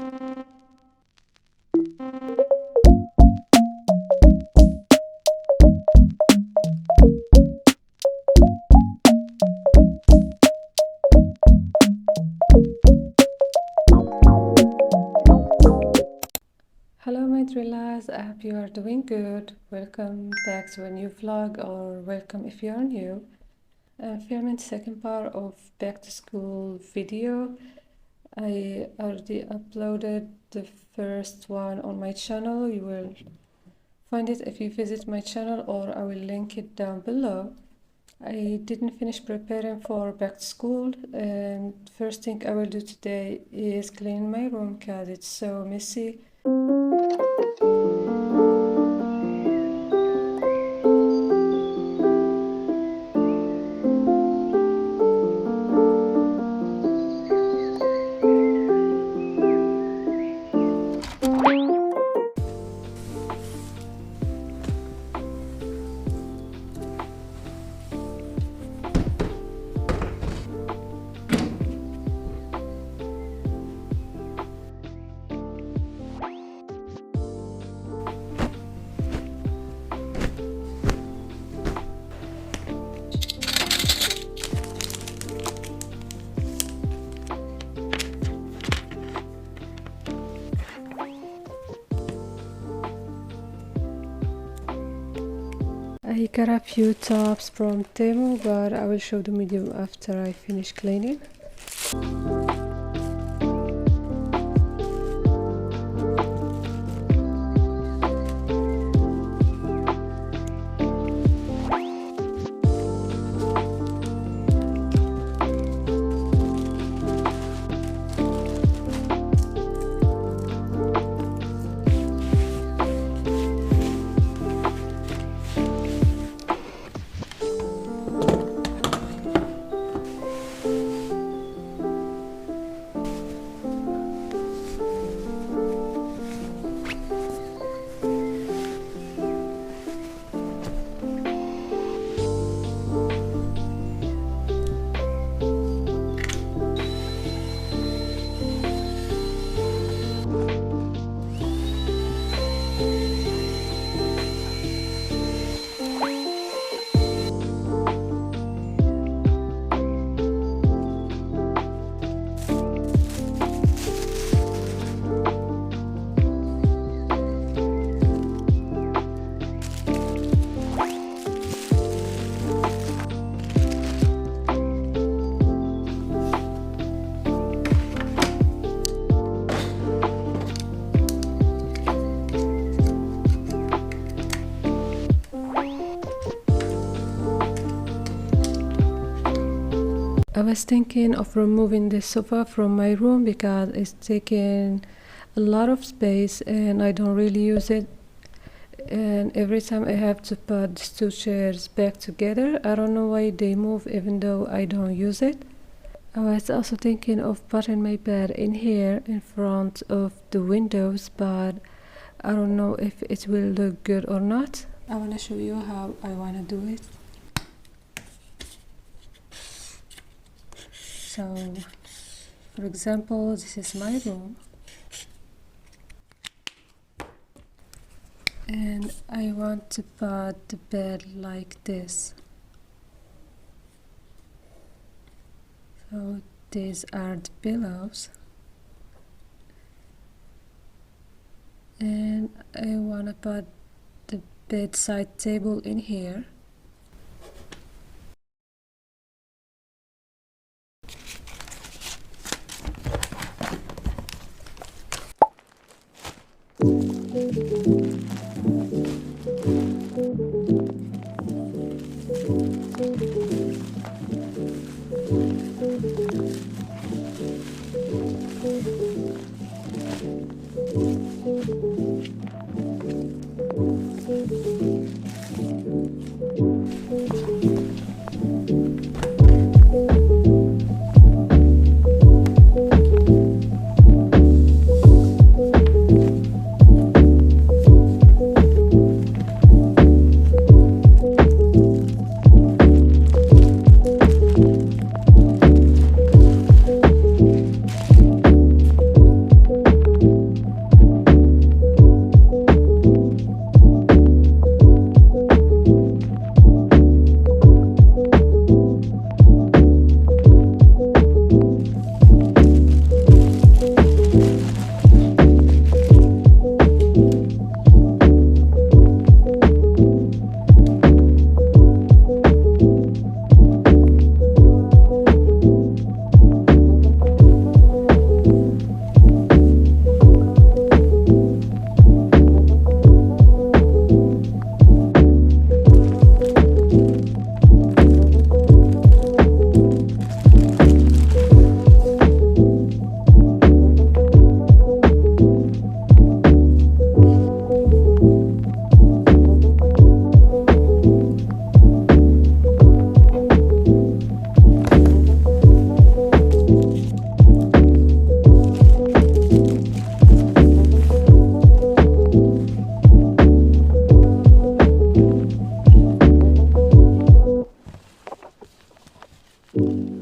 Hello my drellas, I hope you are doing good. Welcome back to a new vlog, or welcome if you are new. I'm filming the second part of back to school video. I already uploaded the first one on my channel. You will find it if you visit my channel, or I will link it down below. I didn't finish preparing for back to school, and first thing I will do today is clean my room because it's so messy. I got a few tops from Temu, but I will show the medium after I finish cleaning. I was thinking of removing the sofa from my room because it's taking a lot of space and I don't really use it, and every time I have to put these two chairs back together, I don't know why they move even though I don't use it. I was also thinking of putting my bed in here in front of the windows, but I don't know if it will look good or not. I want to show you how I want to do it. So, for example, this is my room, and I want to put the bed like this. So these are the pillows, and I want to put the bedside table in here. Thank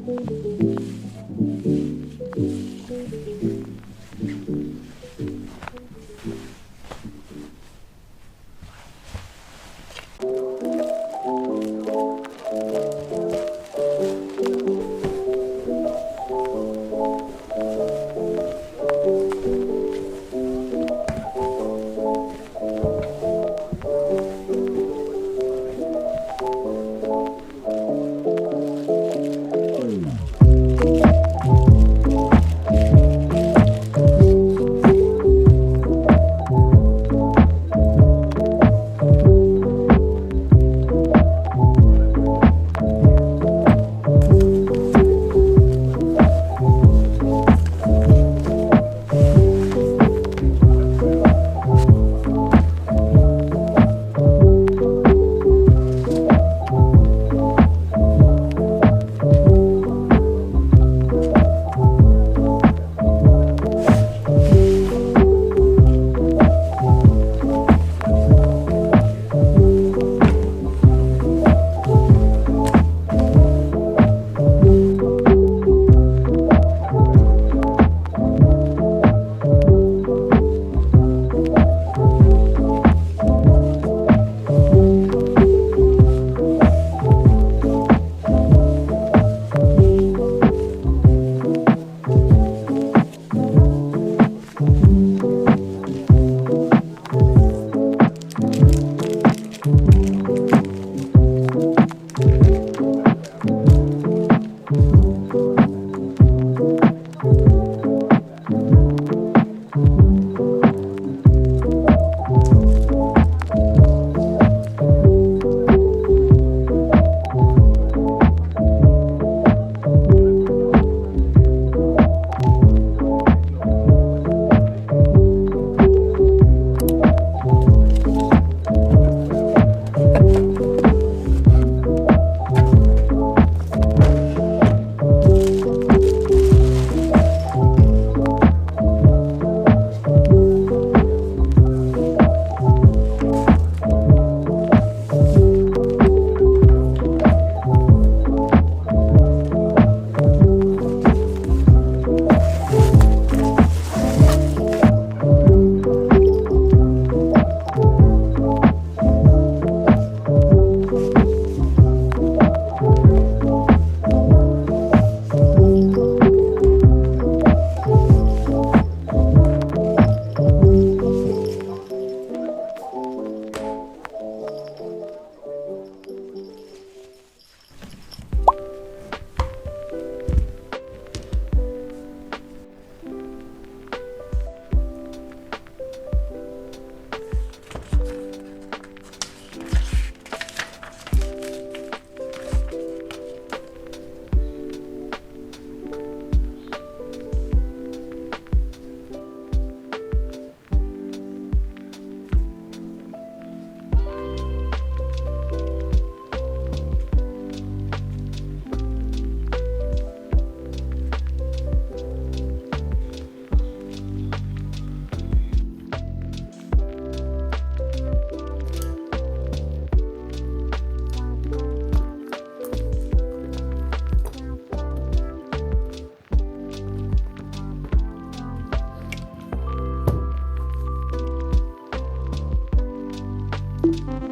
you.